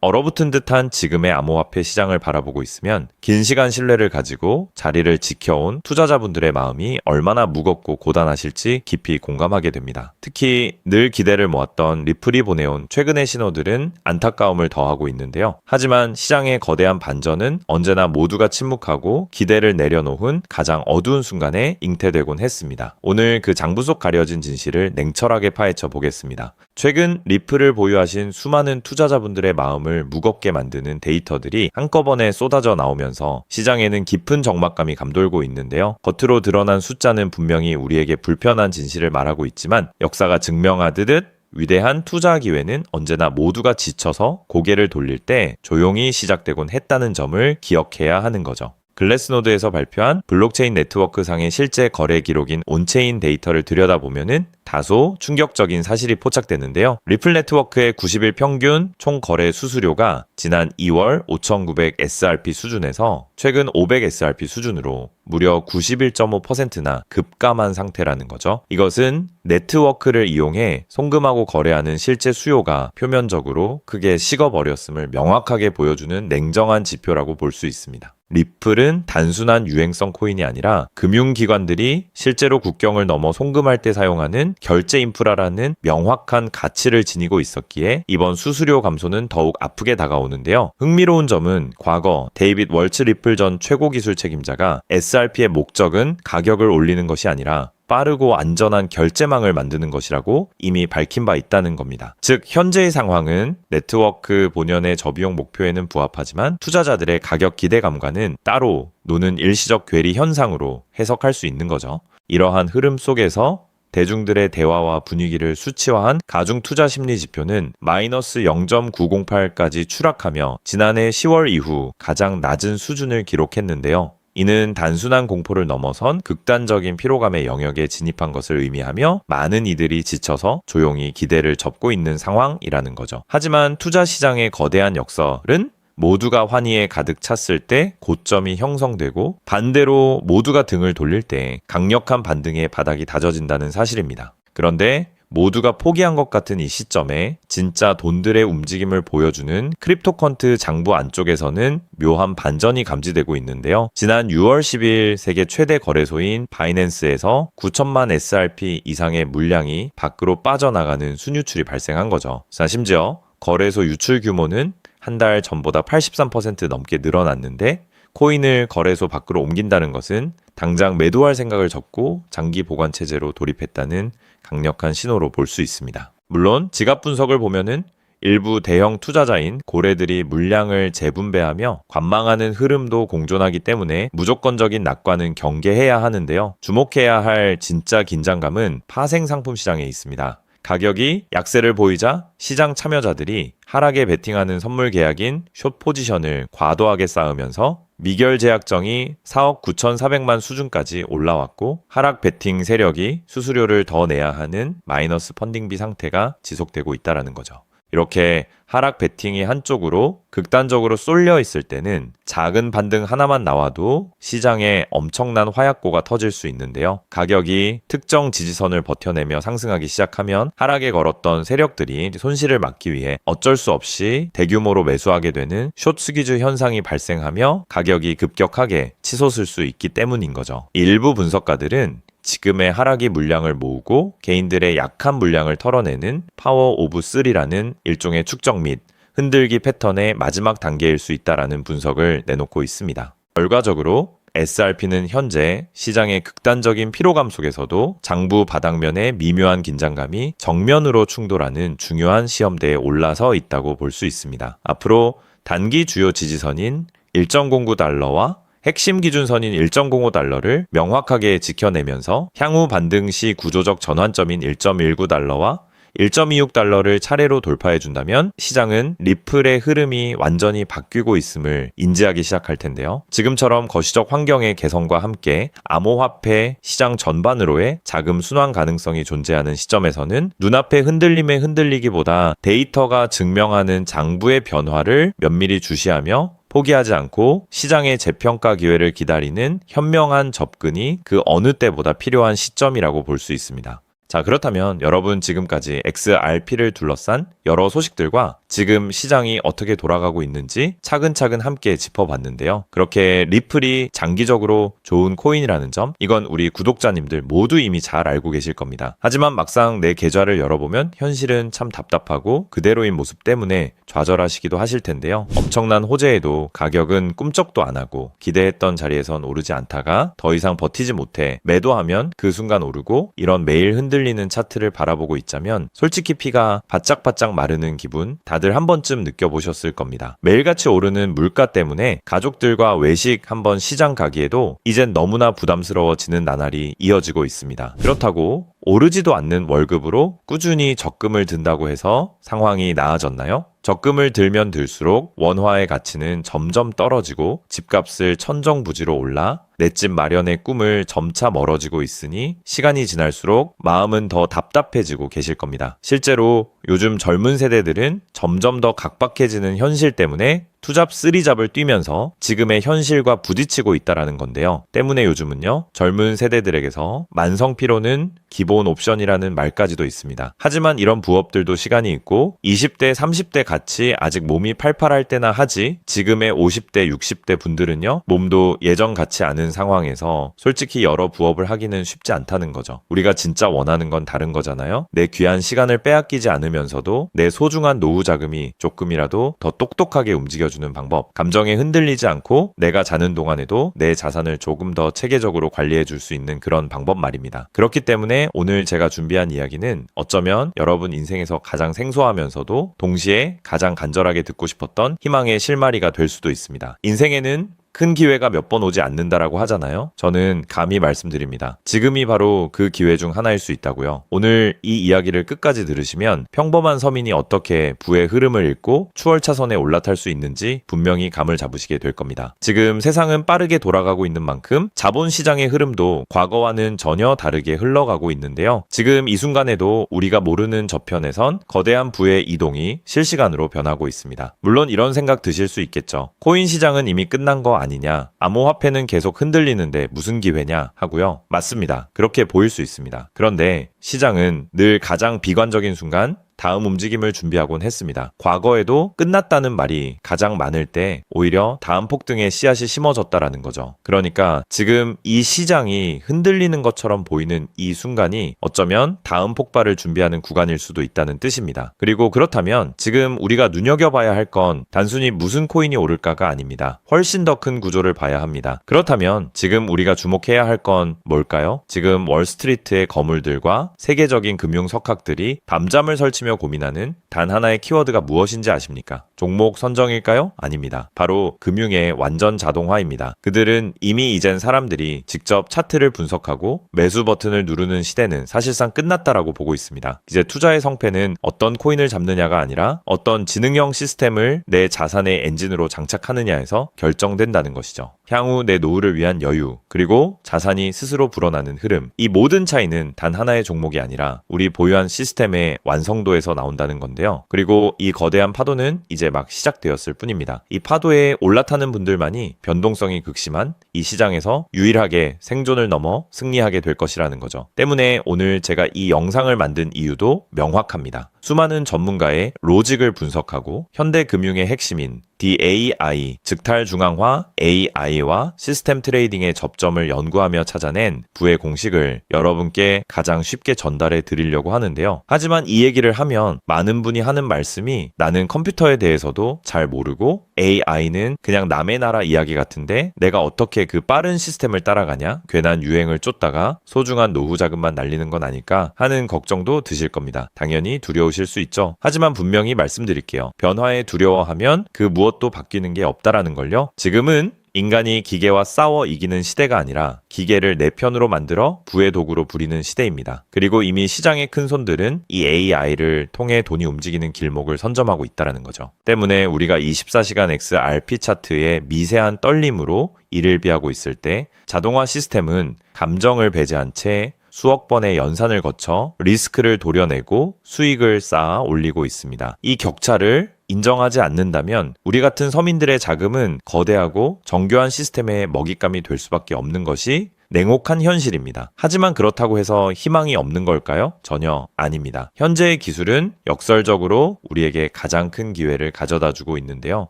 얼어붙은 듯한 지금의 암호화폐 시장을 바라보고 있으면 긴 시간 신뢰를 가지고 자리를 지켜온 투자자분들의 마음이 얼마나 무겁고 고단하실지 깊이 공감하게 됩니다. 특히 늘 기대를 모았던 리플이 보내온 최근의 신호들은 안타까움을 더하고 있는데요. 하지만 시장의 거대한 반전은 언제나 모두가 침묵하고 기대를 내려놓은 가장 어두운 순간에 잉태되곤 했습니다. 오늘 그 장부 속 가려진 진실을 냉철하게 파헤쳐 보겠습니다. 최근 리플을 보유하신 수많은 투자자분들의 마음을 무겁게 만드는 데이터들이 한꺼번에 쏟아져 나오면서 시장에는 깊은 적막감이 감돌고 있는데요. 겉으로 드러난 숫자는 분명히 우리에게 불편한 진실을 말하고 있지만 역사가 증명하듯 위대한 투자 기회는 언제나 모두가 지쳐서 고개를 돌릴 때 조용히 시작되곤 했다는 점을 기억해야 하는 거죠. 글래스노드에서 발표한 블록체인 네트워크 상의 실제 거래 기록인 온체인 데이터를 들여다보면은 다소 충격적인 사실이 포착되는데요. 리플 네트워크의 90일 평균 총 거래 수수료가 지난 2월 5,900 SRP 수준에서 최근 500 SRP 수준으로 무려 91.5%나 급감한 상태라는 거죠. 이것은 네트워크를 이용해 송금하고 거래하는 실제 수요가 표면적으로 크게 식어버렸음을 명확하게 보여주는 냉정한 지표라고 볼 수 있습니다. 리플은 단순한 유행성 코인이 아니라 금융기관들이 실제로 국경을 넘어 송금할 때 사용하는 결제 인프라라는 명확한 가치를 지니고 있었기에 이번 수수료 감소는 더욱 아프게 다가오는데요. 흥미로운 점은 과거 데이빗 월츠 리플 전 최고 기술 책임자가 SRP의 목적은 가격을 올리는 것이 아니라 빠르고 안전한 결제망을 만드는 것이라고 이미 밝힌 바 있다는 겁니다. 즉 현재의 상황은 네트워크 본연의 저비용 목표에는 부합하지만 투자자들의 가격 기대감과는 따로 노는 일시적 괴리 현상으로 해석할 수 있는 거죠. 이러한 흐름 속에서 대중들의 대화와 분위기를 수치화한 가중 투자 심리 지표는 마이너스 0.908까지 추락하며 지난해 10월 이후 가장 낮은 수준을 기록했는데요. 이는 단순한 공포를 넘어선 극단적인 피로감의 영역에 진입한 것을 의미하며 많은 이들이 지쳐서 조용히 기대를 접고 있는 상황이라는 거죠. 하지만 투자 시장의 거대한 역설은 모두가 환희에 가득 찼을 때 고점이 형성되고 반대로 모두가 등을 돌릴 때 강력한 반등의 바닥이 다져진다는 사실입니다. 그런데 모두가 포기한 것 같은 이 시점에 진짜 돈들의 움직임을 보여주는 크립토컨트 장부 안쪽에서는 묘한 반전이 감지되고 있는데요. 지난 6월 10일 세계 최대 거래소인 바이낸스에서 9천만 SRP 이상의 물량이 밖으로 빠져나가는 순유출이 발생한 거죠. 자, 심지어 거래소 유출 규모는 한 달 전보다 83% 넘게 늘어났는데 코인을 거래소 밖으로 옮긴다는 것은 당장 매도할 생각을 접고 장기 보관 체제로 돌입했다는 강력한 신호로 볼 수 있습니다. 물론 지갑 분석을 보면은 일부 대형 투자자인 고래들이 물량을 재분배하며 관망하는 흐름도 공존하기 때문에 무조건적인 낙관은 경계해야 하는데요. 주목해야 할 진짜 긴장감은 파생 상품 시장에 있습니다. 가격이 약세를 보이자 시장 참여자들이 하락에 베팅하는 선물 계약인 숏 포지션을 과도하게 쌓으면서 미결 제약정이 4억 9,400만 수준까지 올라왔고 하락 베팅 세력이 수수료를 더 내야 하는 마이너스 펀딩비 상태가 지속되고 있다는 거죠. 이렇게 하락 베팅이 한쪽으로 극단적으로 쏠려 있을 때는 작은 반등 하나만 나와도 시장에 엄청난 화약고가 터질 수 있는데요. 가격이 특정 지지선을 버텨내며 상승하기 시작하면 하락에 걸었던 세력들이 손실을 막기 위해 어쩔 수 없이 대규모로 매수하게 되는 숏 스퀴즈 현상이 발생하며 가격이 급격하게 치솟을 수 있기 때문인 거죠. 일부 분석가들은 지금의 하락이 물량을 모으고 개인들의 약한 물량을 털어내는 파워 오브 3라는 일종의 축적 및 흔들기 패턴의 마지막 단계일 수 있다라는 분석을 내놓고 있습니다. 결과적으로 SRP는 현재 시장의 극단적인 피로감 속에서도 장부 바닥면의 미묘한 긴장감이 정면으로 충돌하는 중요한 시험대에 올라서 있다고 볼 수 있습니다. 앞으로 단기 주요 지지선인 1.09달러와 핵심 기준선인 1.05달러를 명확하게 지켜내면서 향후 반등 시 구조적 전환점인 1.19달러와 1.26달러를 차례로 돌파해준다면 시장은 리플의 흐름이 완전히 바뀌고 있음을 인지하기 시작할 텐데요. 지금처럼 거시적 환경의 개선과 함께 암호화폐 시장 전반으로의 자금 순환 가능성이 존재하는 시점에서는 눈앞의 흔들림에 흔들리기보다 데이터가 증명하는 장부의 변화를 면밀히 주시하며 포기하지 않고 시장의 재평가 기회를 기다리는 현명한 접근이 그 어느 때보다 필요한 시점이라고 볼 수 있습니다. 자, 그렇다면 여러분 지금까지 XRP를 둘러싼 여러 소식들과 지금 시장이 어떻게 돌아가고 있는지 차근차근 함께 짚어봤는데요. 그렇게 리플이 장기적으로 좋은 코인이라는 점, 이건 우리 구독자님들 모두 이미 잘 알고 계실 겁니다. 하지만 막상 내 계좌를 열어보면 현실은 참 답답하고 그대로인 모습 때문에 좌절하시기도 하실 텐데요. 엄청난 호재에도 가격은 꿈쩍도 안 하고 기대했던 자리에선 오르지 않다가 더 이상 버티지 못해 매도하면 그 순간 오르고, 이런 매일 흔들리는 차트를 바라보고 있자면 솔직히 피가 바짝바짝 마르는 기분 다들 한 번쯤 느껴보셨을 겁니다. 매일같이 오르는 물가 때문에 가족들과 외식 한번 시장 가기에도 이젠 너무나 부담스러워지는 나날이 이어지고 있습니다. 그렇다고 오르지도 않는 월급으로 꾸준히 적금을 든다고 해서 상황이 나아졌나요? 적금을 들면 들수록 원화의 가치는 점점 떨어지고 집값을 천정부지로 올라 내 집 마련의 꿈을 점차 멀어지고 있으니 시간이 지날수록 마음은 더 답답해지고 계실 겁니다. 실제로 요즘 젊은 세대들은 점점 더 각박해지는 현실 때문에 투잡 쓰리잡을 뛰면서 지금의 현실과 부딪히고 있다라는 건데요. 때문에 요즘은요, 젊은 세대들에게서 만성피로는 기본 옵션이라는 말까지도 있습니다. 하지만 이런 부업들도 시간이 있고 20대, 30대 같이 아직 몸이 팔팔할 때나 하지, 지금의 50대, 60대 분들은요, 몸도 예전 같지 않은 상황에서 솔직히 여러 부업을 하기는 쉽지 않다는 거죠. 우리가 진짜 원하는 건 다른 거잖아요. 내 귀한 시간을 빼앗기지 않으면서도 내 소중한 노후 자금이 조금이라도 더 똑똑하게 움직여주는 방법, 감정에 흔들리지 않고 내가 자는 동안에도 내 자산을 조금 더 체계적으로 관리해 줄 수 있는 그런 방법 말입니다. 그렇기 때문에 오늘 제가 준비한 이야기는 어쩌면 여러분 인생에서 가장 생소하면서도 동시에 가장 간절하게 듣고 싶었던 희망의 실마리가 될 수도 있습니다. 인생에는 큰 기회가 몇 번 오지 않는다라고 하잖아요. 저는 감히 말씀드립니다. 지금이 바로 그 기회 중 하나일 수 있다고요. 오늘 이 이야기를 끝까지 들으시면 평범한 서민이 어떻게 부의 흐름을 읽고 추월차선에 올라탈 수 있는지 분명히 감을 잡으시게 될 겁니다. 지금 세상은 빠르게 돌아가고 있는 만큼 자본시장의 흐름도 과거와는 전혀 다르게 흘러가고 있는데요. 지금 이 순간에도 우리가 모르는 저편에선 거대한 부의 이동이 실시간으로 변하고 있습니다. 물론 이런 생각 드실 수 있겠죠. 코인 시장은 이미 끝난 거 아니냐, 암호화폐는 계속 흔들리는데 무슨 기회냐 하고요. 맞습니다. 그렇게 보일 수 있습니다. 그런데 시장은 늘 가장 비관적인 순간 다음 움직임을 준비하곤 했습니다. 과거에도 끝났다는 말이 가장 많을 때 오히려 다음 폭등의 씨앗이 심어졌다라는 거죠. 그러니까 지금 이 시장이 흔들리는 것처럼 보이는 이 순간이 어쩌면 다음 폭발을 준비하는 구간일 수도 있다는 뜻입니다. 그리고 그렇다면 지금 우리가 눈여겨봐야 할 건 단순히 무슨 코인이 오를까가 아닙니다. 훨씬 더 큰 구조를 봐야 합니다. 그렇다면 지금 우리가 주목해야 할 건 뭘까요? 지금 월스트리트의 거물들과 세계적인 금융 석학들이 밤잠을 설치며 고민하는 단 하나의 키워드가 무엇인지 아십니까? 종목 선정일까요? 아닙니다. 바로 금융의 완전 자동화입니다. 그들은 이미 이젠 사람들이 직접 차트를 분석하고 매수 버튼을 누르는 시대는 사실상 끝났다라고 보고 있습니다. 이제 투자의 성패는 어떤 코인을 잡느냐가 아니라 어떤 지능형 시스템을 내 자산의 엔진으로 장착하느냐에서 결정된다는 것이죠. 향후 내 노후를 위한 여유, 그리고 자산이 스스로 불어나는 흐름, 이 모든 차이는 단 하나의 종목이 아니라 우리 보유한 시스템의 완성도에서 나온다는 건데요. 그리고 이 거대한 파도는 이제 막 시작되었을 뿐입니다. 이 파도에 올라타는 분들만이 변동성이 극심한 이 시장에서 유일하게 생존을 넘어 승리하게 될 것이라는 거죠. 때문에 오늘 제가 이 영상을 만든 이유도 명확합니다. 수많은 전문가의 로직을 분석하고 현대 금융의 핵심인 DAI, 즉탈중앙화 AI와 시스템 트레이딩의 접점을 연구하며 찾아낸 부의 공식을 여러분께 가장 쉽게 전달해 드리려고 하는데요. 하지만 이 얘기를 하면 많은 분이 하는 말씀이 나는 컴퓨터에 대해서도 잘 모르고 AI는 그냥 남의 나라 이야기 같은데 내가 어떻게 그 빠른 시스템을 따라가냐? 괜한 유행을 쫓다가 소중한 노후 자금만 날리는 건 아닐까 하는 걱정도 드실 겁니다. 당연히 두려우실 수 있죠. 하지만 분명히 말씀드릴게요. 변화에 두려워하면 그 무엇도 바뀌는 게 없다라는 걸요. 지금은 인간이 기계와 싸워 이기는 시대가 아니라 기계를 내 편으로 만들어 부의 도구로 부리는 시대입니다. 그리고 이미 시장의 큰 손들은 이 AI를 통해 돈이 움직이는 길목을 선점하고 있다는 거죠. 때문에 우리가 24시간 XRP 차트의 미세한 떨림으로 이를 비하고 있을 때 자동화 시스템은 감정을 배제한 채 수억 번의 연산을 거쳐 리스크를 도려내고 수익을 쌓아 올리고 있습니다. 이 격차를 인정하지 않는다면 우리 같은 서민들의 자금은 거대하고 정교한 시스템의 먹잇감이 될 수밖에 없는 것이 냉혹한 현실입니다. 하지만 그렇다고 해서 희망이 없는 걸까요? 전혀 아닙니다. 현재의 기술은 역설적으로 우리에게 가장 큰 기회를 가져다 주고 있는데요.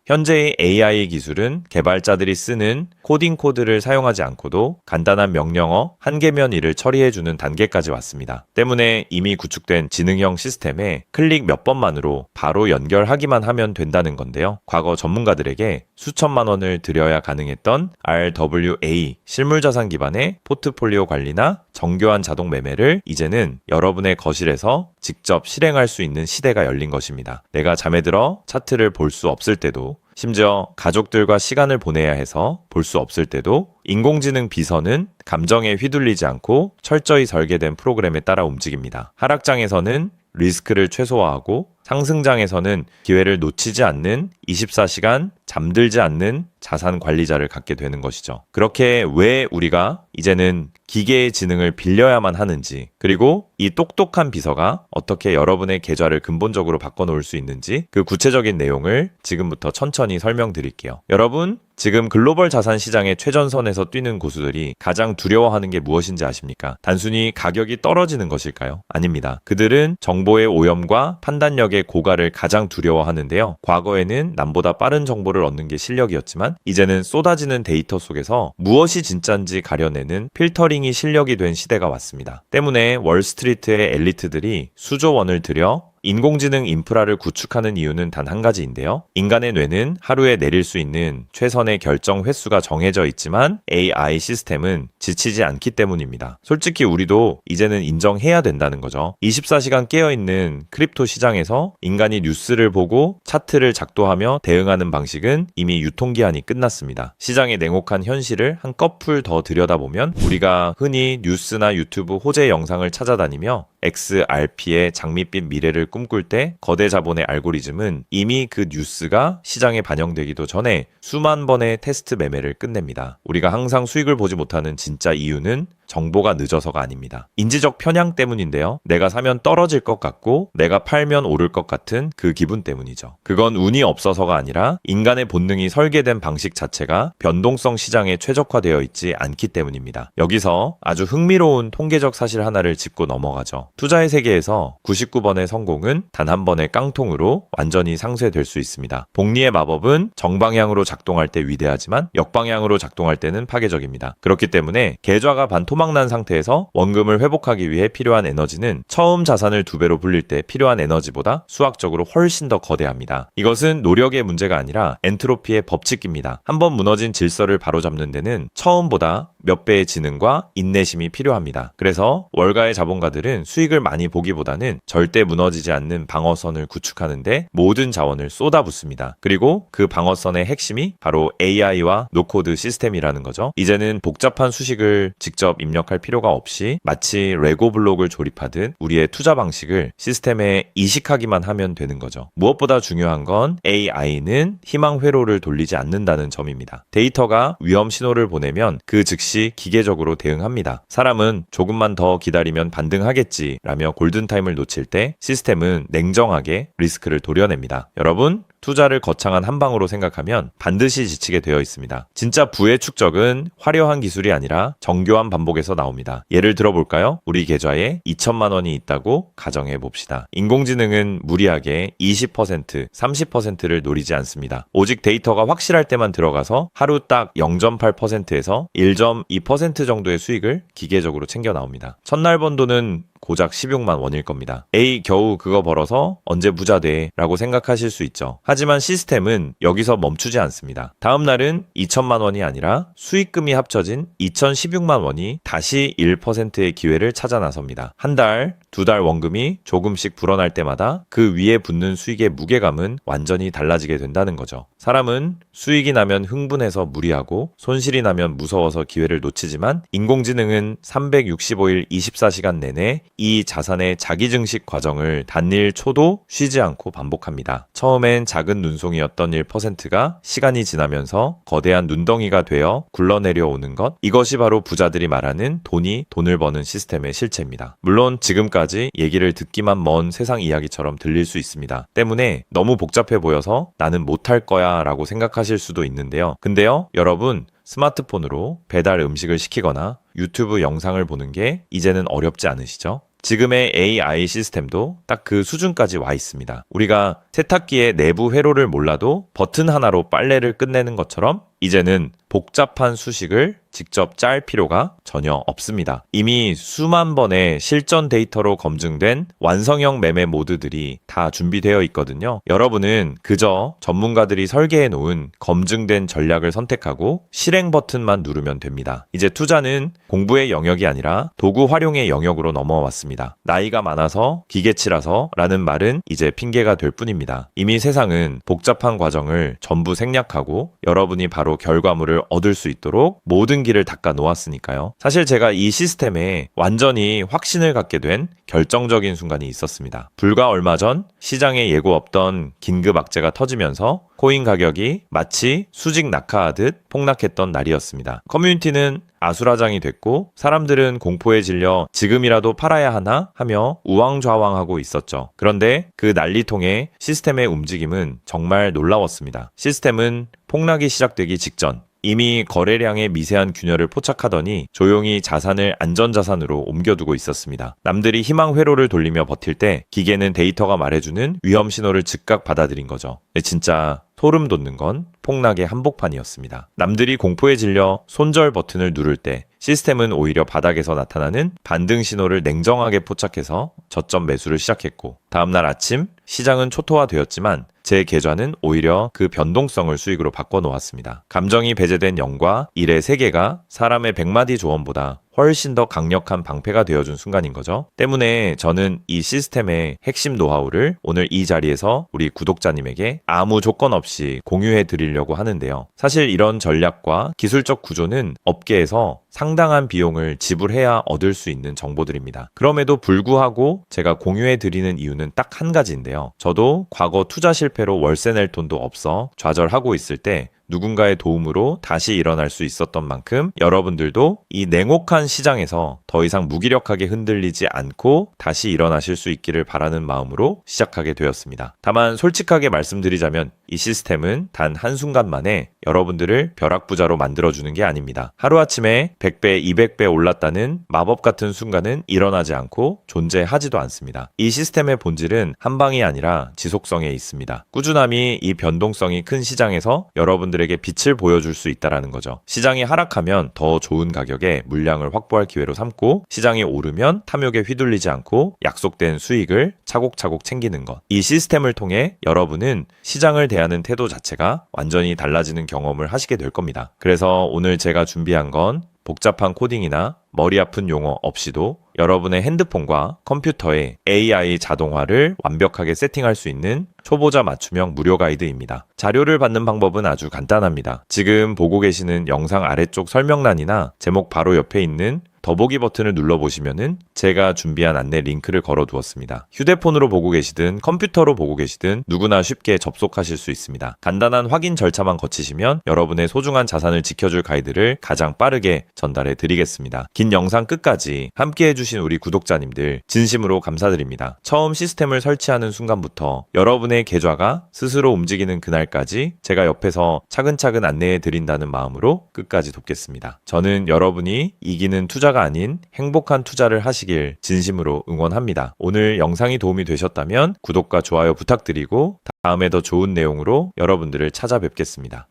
현재의 AI 기술은 개발자들이 쓰는 코딩 코드를 사용하지 않고도 간단한 명령어 한 개면 일을 처리해주는 단계까지 왔습니다. 때문에 이미 구축된 지능형 시스템에 클릭 몇 번만으로 바로 연결하기만 하면 된다는 건데요. 과거 전문가들에게 수천만 원을 들여야 가능했던 RWA 실물자산 기반의 포트폴리오 관리나 정교한 자동 매매를 이제는 여러분의 거실에서 직접 실행할 수 있는 시대가 열린 것입니다. 내가 잠에 들어 차트를 볼 수 없을 때도, 심지어 가족들과 시간을 보내야 해서 볼 수 없을 때도 인공지능 비서는 감정에 휘둘리지 않고 철저히 설계된 프로그램에 따라 움직입니다. 하락장에서는 리스크를 최소화하고 상승장에서는 기회를 놓치지 않는 24시간 잠들지 않는 자산 관리자를 갖게 되는 것이죠. 그렇게 왜 우리가 이제는 기계의 지능을 빌려야만 하는지, 그리고 이 똑똑한 비서가 어떻게 여러분의 계좌를 근본적으로 바꿔놓을 수 있는지 그 구체적인 내용을 지금부터 천천히 설명드릴게요. 여러분, 지금 글로벌 자산 시장의 최전선에서 뛰는 고수들이 가장 두려워하는 게 무엇인지 아십니까? 단순히 가격이 떨어지는 것일까요? 아닙니다. 그들은 정보의 오염과 판단력의 고갈을 가장 두려워하는데요. 과거에는 남보다 빠른 정보를 얻는 게 실력이었지만 이제는 쏟아지는 데이터 속에서 무엇이 진짜인지 가려내는 필터링이 실력이 된 시대가 왔습니다. 때문에 월스트리트의 엘리트들이 수조 원을 들여 인공지능 인프라를 구축하는 이유는 단 한 가지인데요. 인간의 뇌는 하루에 내릴 수 있는 최선의 결정 횟수가 정해져 있지만 AI 시스템은 지치지 않기 때문입니다. 솔직히 우리도 이제는 인정해야 된다는 거죠. 24시간 깨어있는 크립토 시장에서 인간이 뉴스를 보고 차트를 작도하며 대응하는 방식은 이미 유통기한이 끝났습니다. 시장의 냉혹한 현실을 한꺼풀 더 들여다보면 우리가 흔히 뉴스나 유튜브 호재 영상을 찾아다니며 XRP의 장밋빛 미래를 꿈꿀 때 거대 자본의 알고리즘은 이미 그 뉴스가 시장에 반영되기도 전에 수만 번의 테스트 매매를 끝냅니다. 우리가 항상 수익을 보지 못하는 진짜 이유는 정보가 늦어서가 아닙니다. 인지적 편향 때문인데요. 내가 사면 떨어질 것 같고 내가 팔면 오를 것 같은 그 기분 때문이죠. 그건 운이 없어서가 아니라 인간의 본능이 설계된 방식 자체가 변동성 시장에 최적화되어 있지 않기 때문입니다. 여기서 아주 흥미로운 통계적 사실 하나를 짚고 넘어가죠. 투자의 세계에서 99번의 성공은 단 한 번의 깡통으로 완전히 상쇄될 수 있습니다. 복리의 마법은 정방향으로 작동할 때 위대하지만 역방향으로 작동할 때는 파괴적입니다. 그렇기 때문에 계좌가 반토막난 상태에서 원금을 회복하기 위해 필요한 에너지는 처음 자산을 2배로 불릴 때 필요한 에너지보다 수학적으로 훨씬 더 거대합니다. 이것은 노력의 문제가 아니라 엔트로피의 법칙입니다. 한번 무너진 질서를 바로잡는 데는 처음보다 몇 배의 지능과 인내심이 필요합니다. 그래서 월가의 자본가들은 수익을 많이 보기보다는 절대 무너지지 않는 방어선을 구축하는데 모든 자원을 쏟아붓습니다. 그리고 그 방어선의 핵심이 바로 AI와 노코드 시스템이라는 거죠. 이제는 복잡한 수식을 직접 입력할 필요가 없이 마치 레고 블록을 조립하듯 우리의 투자 방식을 시스템에 이식하기만 하면 되는 거죠. 무엇보다 중요한 건 AI는 희망 회로를 돌리지 않는다는 점입니다. 데이터가 위험 신호를 보내면 그 즉시 기계적으로 대응합니다. 사람은 조금만 더 기다리면 반등하겠지 라며 골든타임을 놓칠 때 시스템은 냉정하게 리스크를 도려냅니다. 여러분, 투자를 거창한 한 방으로 생각하면 반드시 지치게 되어 있습니다. 진짜 부의 축적은 화려한 기술이 아니라 정교한 반복에서 나옵니다. 예를 들어볼까요? 우리 계좌에 2천만 원이 있다고 가정해 봅시다. 인공지능은 무리하게 20%, 30%를 노리지 않습니다. 오직 데이터가 확실할 때만 들어가서 하루 딱 0.8%에서 1.2% 정도의 수익을 기계적으로 챙겨 나옵니다. 첫날 번 돈은 고작 16만 원일 겁니다. 에이, 겨우 그거 벌어서 언제 부자 돼? 라고 생각하실 수 있죠. 하지만 시스템은 여기서 멈추지 않습니다. 다음 날은 2천만 원이 아니라 수익금이 합쳐진 2,016만 원이 다시 1%의 기회를 찾아 나섭니다. 한 달, 2달 원금이 조금씩 불어날 때마다 그 위에 붙는 수익의 무게감은 완전히 달라지게 된다는 거죠. 사람은 수익이 나면 흥분해서 무리하고 손실이 나면 무서워서 기회를 놓치지만 인공지능은 365일 24시간 내내 이 자산의 자기증식 과정을 단일 초도 쉬지 않고 반복합니다. 처음엔 작은 눈송이였던 1%가 시간이 지나면서 거대한 눈덩이가 되어 굴러내려오는 것, 이것이 바로 부자들이 말하는 돈이 돈을 버는 시스템의 실체입니다. 물론 지금까지 얘기를 듣기만 먼 세상 이야기처럼 들릴 수 있습니다. 때문에 너무 복잡해 보여서 나는 못할 거야 라고 생각하실 수도 있는데요. 근데요, 여러분, 스마트폰으로 배달 음식을 시키거나 유튜브 영상을 보는 게 이제는 어렵지 않으시죠? 지금의 AI 시스템도 딱 그 수준까지 와 있습니다. 우리가 세탁기의 내부 회로를 몰라도 버튼 하나로 빨래를 끝내는 것처럼 이제는 복잡한 수식을 직접 짤 필요가 전혀 없습니다. 이미 수만 번의 실전 데이터로 검증된 완성형 매매 모드들이 다 준비되어 있거든요. 여러분은 그저 전문가들이 설계해 놓은 검증된 전략을 선택하고 실행 버튼만 누르면 됩니다. 이제 투자는 공부의 영역이 아니라 도구 활용의 영역으로 넘어왔습니다. 나이가 많아서 기계치라서 라는 말은 이제 핑계가 될 뿐입니다. 이미 세상은 복잡한 과정을 전부 생략하고 여러분이 바로 결과물을 얻을 수 있도록 모든 길을 닦아 놓았으니까요. 사실 제가 이 시스템에 완전히 확신을 갖게 된 결정적인 순간이 있었습니다. 불과 얼마 전 시장에 예고 없던 긴급 악재가 터지면서 코인 가격이 마치 수직 낙하하듯 폭락했던 날이었습니다. 커뮤니티는 아수라장이 됐고 사람들은 공포에 질려 지금이라도 팔아야 하나 하며 우왕좌왕하고 있었죠. 그런데 그 난리통의 시스템의 움직임은 정말 놀라웠습니다. 시스템은 폭락이 시작되기 직전 이미 거래량의 미세한 균열을 포착하더니 조용히 자산을 안전자산으로 옮겨두고 있었습니다. 남들이 희망 회로를 돌리며 버틸 때 기계는 데이터가 말해주는 위험 신호를 즉각 받아들인 거죠. 진짜 소름 돋는 건 폭락의 한복판이었습니다. 남들이 공포에 질려 손절 버튼을 누를 때 시스템은 오히려 바닥에서 나타나는 반등 신호를 냉정하게 포착해서 저점 매수를 시작했고 다음날 아침 시장은 초토화되었지만 제 계좌는 오히려 그 변동성을 수익으로 바꿔놓았습니다. 감정이 배제된 0과 1의 세계가 사람의 100마디 조언보다 훨씬 더 강력한 방패가 되어준 순간인 거죠. 때문에 저는 이 시스템의 핵심 노하우를 오늘 이 자리에서 우리 구독자님에게 아무 조건 없이 공유해 드리려고 하는데요. 사실 이런 전략과 기술적 구조는 업계에서 상당한 비용을 지불해야 얻을 수 있는 정보들입니다. 그럼에도 불구하고 제가 공유해 드리는 이유는 딱 한 가지인데요. 저도 과거 투자 실패로 월세 낼 돈도 없어 좌절하고 있을 때 누군가의 도움으로 다시 일어날 수 있었던 만큼 여러분들도 이 냉혹한 시장에서 더 이상 무기력하게 흔들리지 않고 다시 일어나실 수 있기를 바라는 마음으로 시작하게 되었습니다. 다만 솔직하게 말씀드리자면 이 시스템은 단 한순간 만에 여러분들을 벼락부자로 만들어주는 게 아닙니다. 하루아침에 100배, 200배 올랐다는 마법 같은 순간은 일어나지 않고 존재하지도 않습니다. 이 시스템의 본질은 한 방이 아니라 지속성에 있습니다. 꾸준함이 이 변동성이 큰 시장에서 여러분들에게 빛을 보여줄 수 있다는 거죠. 시장이 하락하면 더 좋은 가격에 물량을 확보할 기회로 삼고 시장이 오르면 탐욕에 휘둘리지 않고 약속된 수익을 차곡차곡 챙기는 것. 이 시스템을 통해 여러분은 시장을 대하는 태도 자체가 완전히 달라지는 경험을 하시게 될 겁니다. 그래서 오늘 제가 준비한 건 복잡한 코딩이나 머리 아픈 용어 없이도 여러분의 핸드폰과 컴퓨터에 AI 자동화를 완벽하게 세팅할 수 있는 초보자 맞춤형 무료 가이드입니다. 자료를 받는 방법은 아주 간단합니다. 지금 보고 계시는 영상 아래쪽 설명란이나 제목 바로 옆에 있는 더보기 버튼을 눌러보시면은 제가 준비한 안내 링크를 걸어두었습니다. 휴대폰으로 보고 계시든 컴퓨터로 보고 계시든 누구나 쉽게 접속하실 수 있습니다. 간단한 확인 절차만 거치시면 여러분의 소중한 자산을 지켜줄 가이드를 가장 빠르게 전달해 드리겠습니다. 긴 영상 끝까지 함께 해주신 우리 구독자님들 진심으로 감사드립니다. 처음 시스템을 설치하는 순간부터 여러분의 계좌가 스스로 움직이는 그날까지 제가 옆에서 차근차근 안내해 드린다는 마음으로 끝까지 돕겠습니다. 저는 여러분이 이기는 투자가 아닌 행복한 투자를 하시길 진심으로 응원합니다. 오늘 영상이 도움이 되셨다면 구독과 좋아요 부탁드리고 다음에 더 좋은 내용으로 여러분들을 찾아뵙겠습니다.